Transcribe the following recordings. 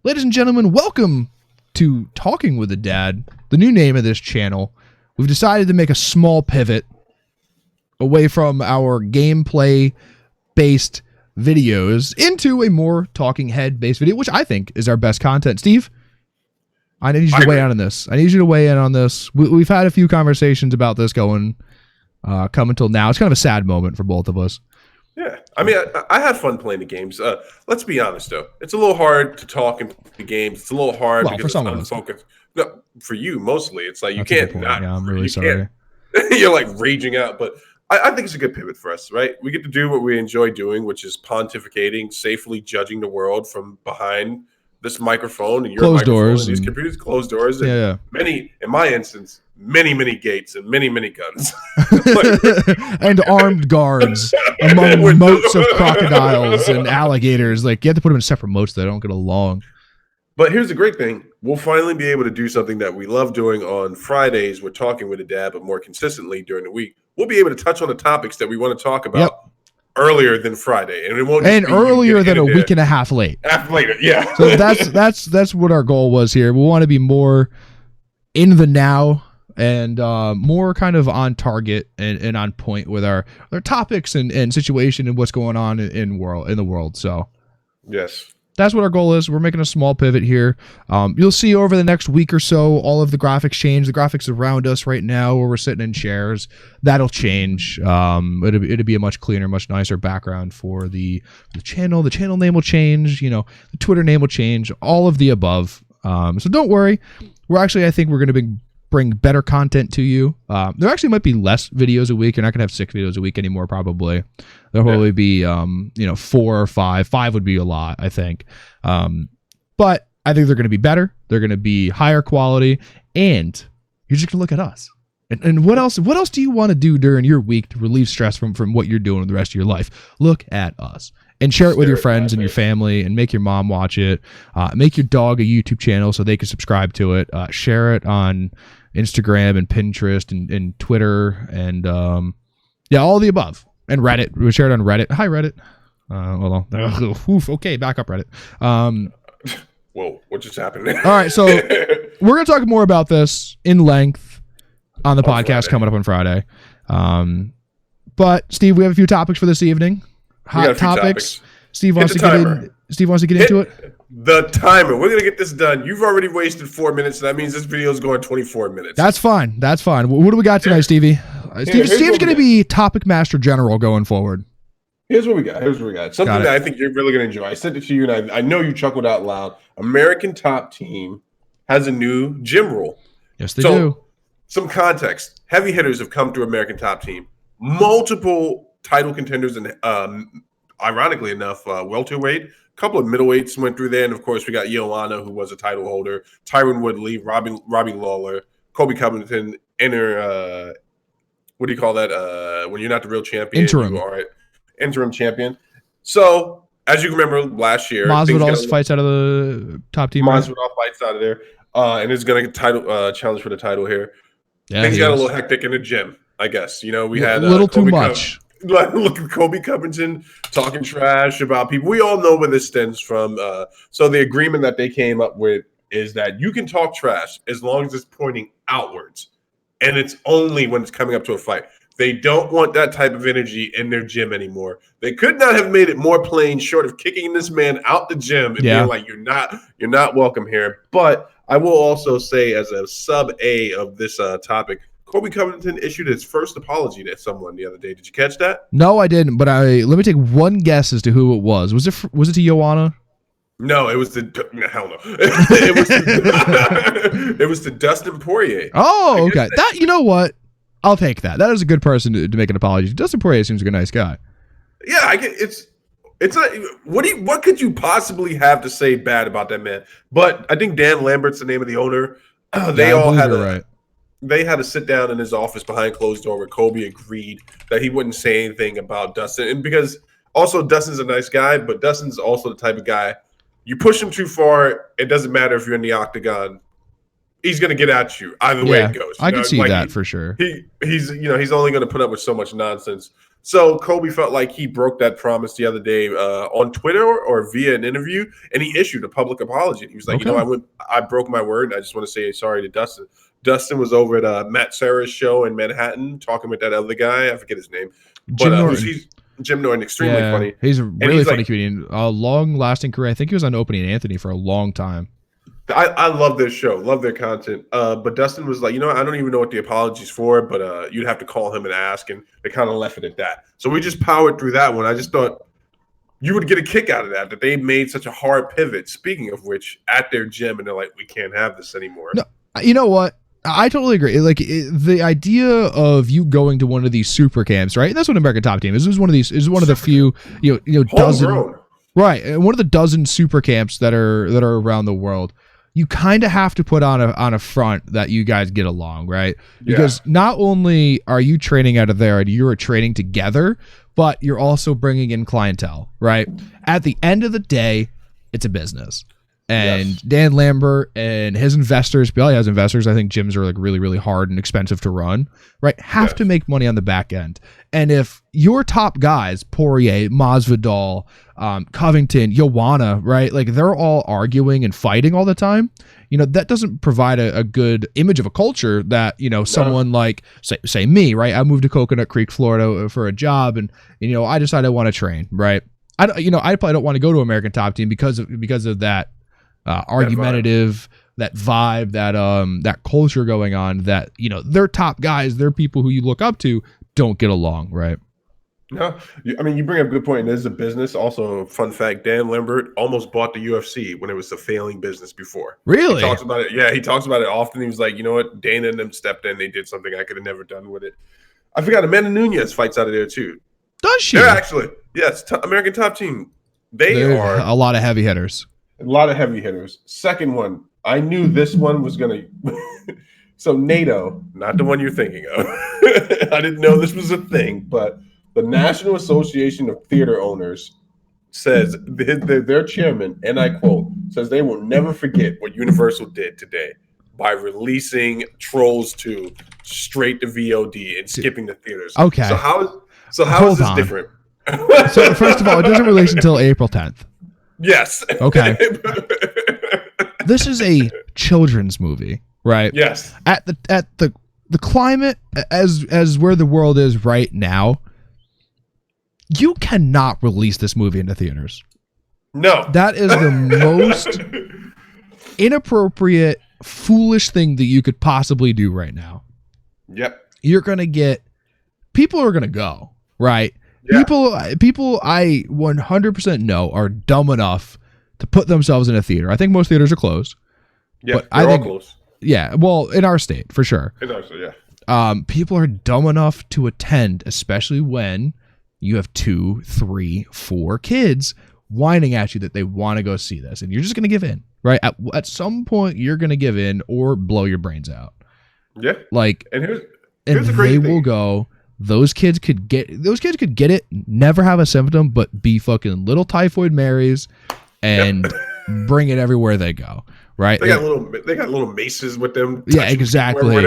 Ladies and gentlemen, welcome to Talking with a Dad, the new name of this channel. We've decided to make a small pivot away from our gameplay-based videos into a more talking head-based video, which I think is our best content. Steve, I need you to weigh in on this. We've had a few conversations about this coming till now. It's kind of a sad moment for both of us. Yeah, I mean, I had fun playing the games. Let's be honest, though. It's a little hard to talk in the games. It's a little hard because it's unfocused. No, for you, mostly. It's like you can't. I'm really sorry. You're like raging out. But I think it's a good pivot for us, right? We get to do what we enjoy doing, which is pontificating, safely judging the world from behind this microphone and your closed microphone doors and these computers, closed doors, and many, in my instance, many gates and many guns. And armed guards among moats of crocodiles and alligators. Like, you have to put them in separate moats that don't get along. But here's the great thing. We'll finally be able to do something that we love doing on Fridays. We're talking with a dad, but more consistently during the week. We'll be able to touch on the topics that we want to talk about earlier than Friday. And it won't and earlier than a week and a half late. Later, yeah. So that's what our goal was here. We want to be more in the now and more kind of on target and on point with our topics and situation and what's going on in the world. So yes, that's what our goal is. We're making a small pivot here. You'll see over the next week or so, all of the graphics change. The graphics around us right now, where we're sitting in chairs, that'll change. It'll be a much cleaner, much nicer background for the channel. The channel name will change. The Twitter name will change. All of the above. So don't worry. I think we're going to bring better content to you. There actually might be less videos a week. You're not going to have 6 videos a week anymore, probably. There'll probably be, 4 or 5. 5 would be a lot, I think. But I think they're going to be better. They're going to be higher quality. And you're just going to look at us. And what else do you want to do during your week to relieve stress from what you're doing the rest of your life? Look at us. And share it with your friends and your family, and make your mom watch it. Make your dog a YouTube channel so they can subscribe to it. Share it on Instagram and Pinterest and Twitter and all the above. And Reddit. We share it on Reddit. Hi, Reddit. Hold on. Okay, back up, Reddit. Whoa, what just happened? All right, so we're going to talk more about this in length on the podcast coming up on Friday. But Steve, we have a few topics for this evening. Hot topics. Steve wants to get into it. The timer. We're gonna get this done. You've already wasted 4 minutes. So that means this video is going 24 minutes. That's fine. What do we got tonight, Stevie? Steve's gonna be topic master general going forward. Here's what we got. Something that I think you're really gonna enjoy. I sent it to you, and I know you chuckled out loud. American Top Team has a new gym rule. Yes, they do. Some context. Heavy hitters have come to American Top Team. Multiple title contenders, and ironically enough, welterweight. A couple of middleweights went through there, and of course we got Joanna, who was a title holder, Tyron Woodley, Robbie Lawler, Colby Covington, what do you call that? When you're not the real champion, you are interim champion. So as you remember last year, Masvidal fights out of the Top Team. Masvidal fights out of there, and is going to get challenge for the title here. Yeah, things got a little hectic in the gym, I guess. We had a little too much. Look at Colby Covington talking trash about people. We all know where this stems from. So the agreement that they came up with is that you can talk trash as long as it's pointing outwards. And it's only when it's coming up to a fight. They don't want that type of energy in their gym anymore. They could not have made it more plain short of kicking this man out the gym and being like, you're not welcome here. But I will also say, as a sub A of this topic, Colby Covington issued his first apology to someone the other day. Did you catch that? No, I didn't. But let me take one guess as to who it was. Was it to Joanna? No, it was hell no. It was to Dustin Poirier. Oh, okay. You know what? I'll take that. That is a good person to make an apology. Dustin Poirier seems like a nice guy. Yeah, it's not, what could you possibly have to say bad about that man? But I think Dan Lambert's the name of the owner. They had a sit down in his office behind closed door where Colby agreed that he wouldn't say anything about Dustin. And because also Dustin's a nice guy, but Dustin's also the type of guy, you push him too far, it doesn't matter if you're in the octagon. He's going to get at you either way it goes. I can see that for sure. He's only going to put up with so much nonsense. So Kobe felt like he broke that promise the other day on Twitter or via an interview, and he issued a public apology. He was like, Okay. I broke my word, and I just want to say sorry to Dustin. Dustin was over at Matt Serra's show in Manhattan talking with that other guy. I forget his name, but Jim Norton. he's Jim Norton, extremely funny. He's a really funny like, comedian. A long-lasting career. I think he was on Opie and Anthony for a long time. I love their show, love their content. But Dustin was like, I don't even know what the apology's for, but you'd have to call him and ask, and they kind of left it at that. So we just powered through that one. I just thought you would get a kick out of that they made such a hard pivot. Speaking of which, at their gym, and they're like, we can't have this anymore. No, you know what? I totally agree. Like the idea of you going to one of these super camps, right? That's what American Top Team is. This is one of these. Is one of the few, dozen, right? And one of the dozen super camps that are around the world. You kind of have to put on a front that you guys get along, right? Because not only are you training out of there and you're training together, but you're also bringing in clientele, right? At the end of the day, it's a business. And Dan Lambert and his investors, Billy has investors. I think gyms are like really, really hard and expensive to run, right? Have to make money on the back end. And if your top guys, Poirier, Masvidal, Covington, Joanna, right? Like they're all arguing and fighting all the time. That doesn't provide a good image of a culture that, someone like say me, right? I moved to Coconut Creek, Florida for a job and I decided I want to train, right? I probably don't want to go to American Top Team because of that. Argumentative, that vibe, that culture going on, that they're top guys, they're people who you look up to, don't get along, right? No, I mean, you bring up a good point. And this is a business. Also, fun fact: Dan Lambert almost bought the UFC when it was a failing business before. Really? He talks about it. Yeah, he talks about it often. He was like, you know what? Dana and them stepped in. They did something I could have never done with it. I forgot Amanda Nunes fights out of there too. Does she? They're actually, yes, American Top Team. They're are a lot of heavy hitters. A lot of heavy hitters. Second one, I knew this one was going to. So NATO, not the one you're thinking of. I didn't know this was a thing, but the National Association of Theater Owners says their chairman, and I quote, says they will never forget what Universal did today by releasing Trolls 2 straight to VOD and skipping the theaters. Okay. So how is this different? So first of all, it doesn't release until April 10th. Yes. Okay. This is a children's movie, right? Yes. At the climate as where the world is right now, you cannot release this movie into theaters. No. That is the most inappropriate, foolish thing that you could possibly do right now. Yep. You're going to get people are going to go, right? Yeah. People I 100% know are dumb enough to put themselves in a theater. I think most theaters are closed. Yeah, I think all closed. Yeah, well, in our state, for sure. In our state, yeah. People are dumb enough to attend, especially when you have 2, 3, 4 kids whining at you that they want to go see this, and you're just going to give in, right? At some point, you're going to give in or blow your brains out. Yeah. Like, and here's the crazy thing. Will go. Those kids could get it, never have a symptom, but be fucking little typhoid Marys and bring it everywhere they go. Right? They got little maces with them. Yeah, exactly.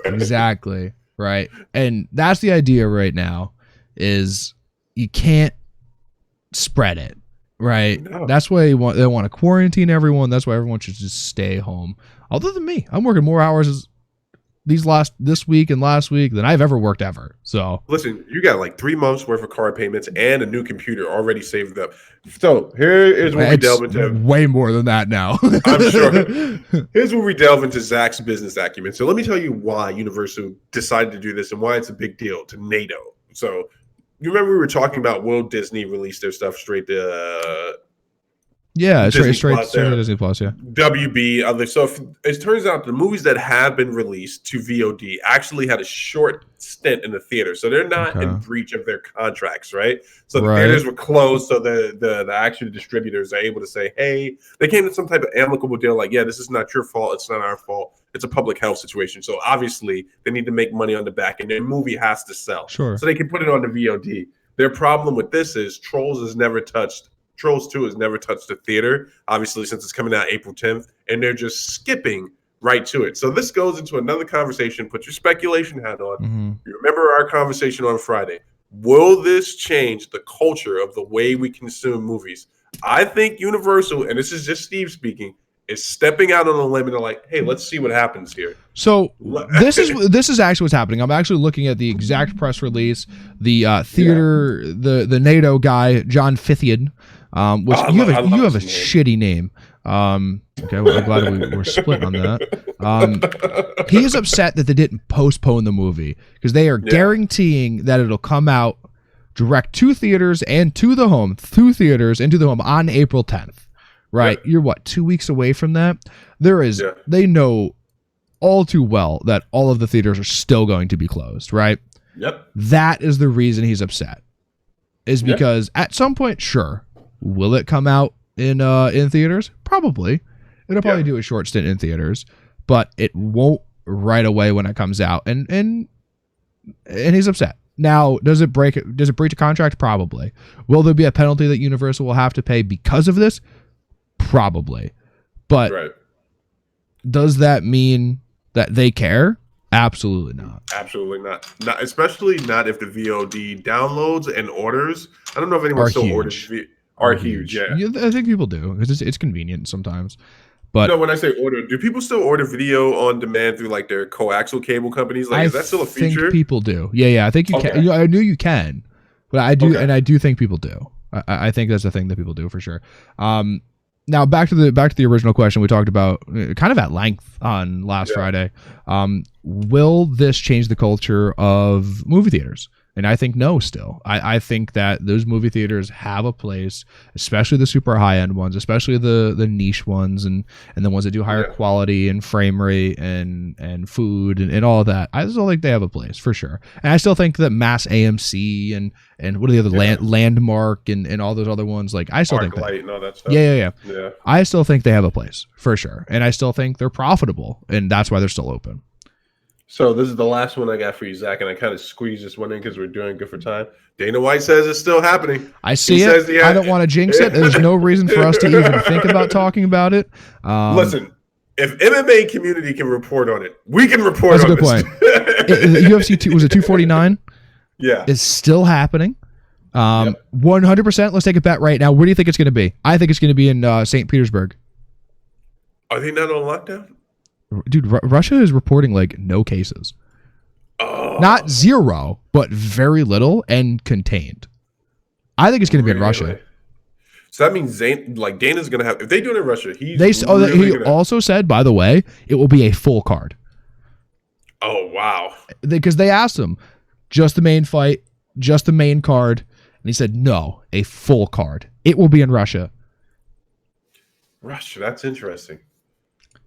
Exactly. Right. And that's the idea right now is you can't spread it. Right. No. That's why they want to quarantine everyone. That's why everyone should just stay home. Other than me, I'm working more hours this week and last week than I've ever worked ever. So listen, you got like 3 months worth of card payments and a new computer already saved up. So here is where we delve into way more than that now. I'm sure. Here's where we delve into Zach's business acumen. So let me tell you why Universal decided to do this and why it's a big deal to NATO. So you remember we were talking about will Disney release their stuff straight to straight to Disney Plus, yeah. WB, so it turns out the movies that have been released to VOD actually had a short stint in the theater, so they're not in breach of their contracts, right? So the theaters were closed, so the actual distributors are able to say, hey, they came to some type of amicable deal, like, yeah, this is not your fault, it's not our fault, it's a public health situation. So obviously they need to make money on the back, and their movie has to sell, so they can put it on the VOD. Their problem with this is Trolls 2 has never touched the theater, obviously, since it's coming out April 10th, and they're just skipping right to it. So this goes into another conversation. Put your speculation hat on. Mm-hmm. You remember our conversation on Friday. Will this change the culture of the way we consume movies? I think Universal, and this is just Steve speaking, is stepping out on a limb and they're like, hey, let's see what happens here. So this is actually what's happening. I'm actually looking at the exact press release. The theater, the NATO guy, John Fithian, which you have a shitty name. Okay, well, I'm glad we're split on that. He is upset that they didn't postpone the movie because they are guaranteeing that it'll come out direct to theaters and to the home, through theaters and to the home on April 10th. Right? Yeah. You're what, 2 weeks away from that? They know all too well that all of the theaters are still going to be closed, right? Yep. That is the reason he's upset. Is because at some point, sure, will it come out in theaters? Probably. It'll probably do a short stint in theaters, but it won't right away when it comes out. And he's upset. Now, does it breach a contract? Probably. Will there be a penalty that Universal will have to pay because of this? Probably. But does that mean that they care? Absolutely not. Absolutely not. Especially not if the VOD downloads and orders. I don't know if anyone still orders. Are huge. Yeah, I think people do because it's convenient sometimes. But when I say order, do people still order video on demand through like their coaxial cable companies? Like, is that still a feature? I think people do. Yeah. I think you can. I knew you can, but I do, and I do think people do. I think that's a thing that people do for sure. Now back to the original question we talked about kind of at length on last Friday. Will this change the culture of movie theaters? And I think no still. I think that those movie theaters have a place, especially the super high-end ones, especially the niche ones and the ones that do higher quality and frame rate and food and all of that. I still think they have a place for sure. And I still think that Mass AMC and what are the other Landmark and all those other ones, like I still think that, and all that stuff. Yeah. I still think they have a place for sure. And I still think they're profitable, and that's why they're still open. So this is the last one I got for you, Zach, and I kind of squeezed this one in because we're doing good for time. Dana White says it's still happening. I see it. I don't want to jinx it. There's no reason for us to even think about talking about it. Listen, if MMA community can report on it, we can report on it. That's a good point. UFC 2, was it 249? Yeah. It's still happening. 100%. Let's take a bet right now. Where do you think it's going to be? I think it's going to be in St. Petersburg. Are they not on lockdown? Dude, Russia is reporting like no cases. Not zero, but very little and contained. I think it's going to be in Russia. So that means Dana's going to have, if they do it in Russia, he also said, by the way, it will be a full card. Oh, wow. Because they asked him, just the main fight, just the main card. And he said, no, a full card. It will be in Russia. Russia, that's interesting.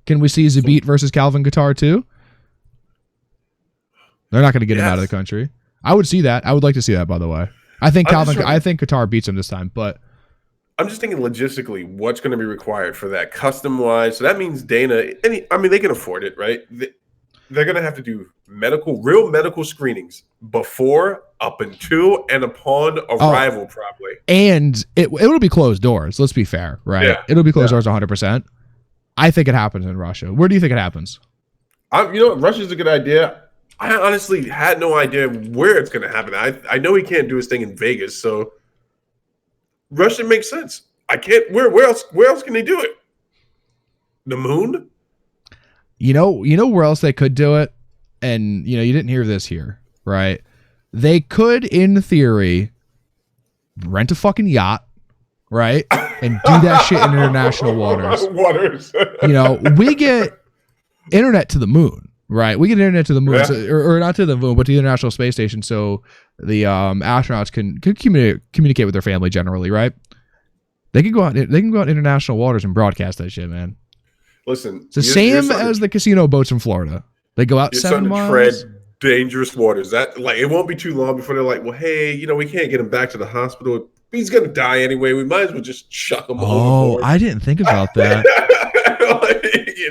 Can we see Zabit versus Calvin Kattar too? They're not going to get him out of the country. I would see that. I would like to see that, by the way. I think Kattar beats him this time, but I'm just thinking logistically, what's going to be required for that custom-wise? So that means Dana, I mean, they can afford it, right? They're going to have to do real medical screenings before, up until, and upon arrival, probably. And it'll be closed doors. Let's be fair, right? Yeah. It'll be closed doors 100%. I think it happens in Russia. Where do you think it happens? Russia's a good idea. I honestly had no idea where it's going to happen. I know he can't do his thing in Vegas, so Russia makes sense. I can't. Where else can they do it? The moon? You know where else they could do it, and you didn't hear this here, right? They could, in theory, rent a fucking yacht. Right? And do that shit in international waters. We get internet to the moon, right? We get internet to the moon, or not to the moon, but to the International Space Station, so the astronauts can communicate with their family generally, right? They can go out international waters and broadcast that shit, man. Listen, it's the same as the casino boats in Florida. They go out 7 miles. Tread dangerous waters. That it won't be too long before they're like, well, hey, we can't get him back to the hospital. He's going to die anyway. We might as well just chuck him overboard. I didn't think about that.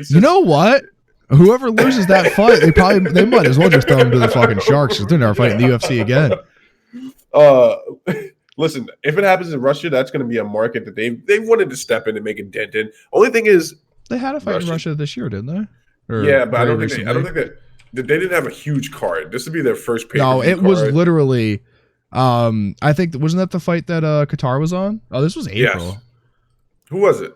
You know what? Whoever loses that fight, they might as well just throw him to the fucking sharks because they're never fighting the UFC again. Listen, if it happens in Russia, that's going to be a market that they wanted to step in and make a dent in. Only thing is, they had a fight in Russia this year, didn't they? But I don't think that they didn't have a huge card. This would be their first pay-per-view No, it was literally I think wasn't that the fight that Qatar was on? Oh, this was April. Yes. Who was it?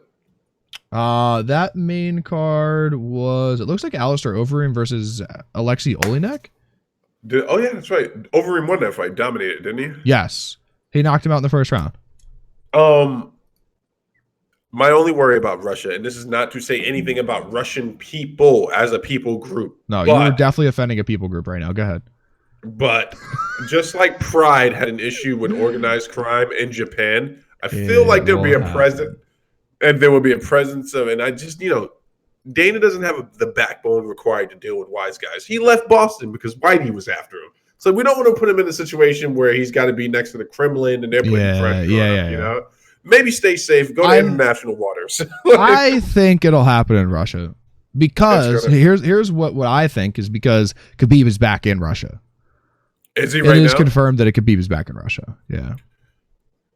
That main card was, it looks like Alistair Overeem versus Alexei Olenek. Oh yeah, that's right. Overeem won that fight, dominated, didn't he? Yes, he knocked him out in the first round. My only worry about Russia, and this is not to say anything about Russian people as a people group. No, you were definitely offending a people group right now. Go ahead. But just like Pride had an issue with organized crime in Japan, I feel like there'll be a presence, and there will be a presence of, and I just, Dana doesn't have the backbone required to deal with wise guys. He left Boston because Whitey was after him. So we don't want to put him in a situation where he's got to be next to the Kremlin and they're putting pressure on him, you know? Maybe stay safe. Go to international waters. I think it'll happen in Russia because here's what I think is because Khabib is back in Russia. Is he right now? It is confirmed that Khabib is back in Russia. Yeah,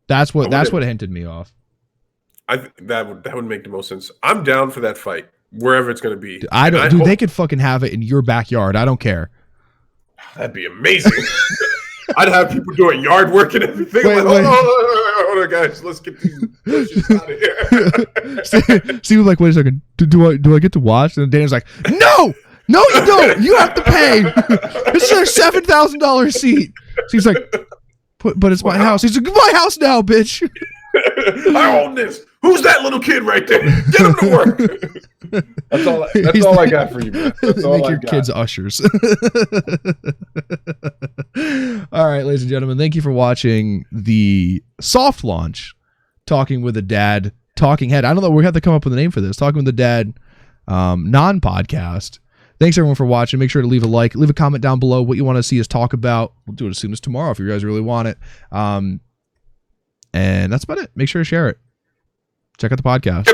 that's what hinted me off. That would make the most sense. I'm down for that fight wherever it's going to be. They could fucking have it in your backyard. I don't care. That'd be amazing. I'd have people doing yard work and everything. Wait. Hold on, guys. Let's get these bushes out of here. Steve was like, wait a second. Do I get to watch? And Dana's like, no, you don't. You have to pay. This is a $7,000 seat. She's like, but it's my house. He's like, my house now, bitch. I own this. Who's that little kid right there? Get him to work. That's all I got for you, man. That's all Make I your got. kids ushers. All right, ladies and gentlemen, thank you for watching the soft launch Talking with a Dad Talking Head. I don't know. We have to come up with a name for this. Talking with a Dad non-podcast. Thanks, everyone, for watching. Make sure to leave a like. Leave a comment down below what you want to see us talk about. We'll do it as soon as tomorrow if you guys really want it. And that's about it. Make sure to share it. Check out the podcast.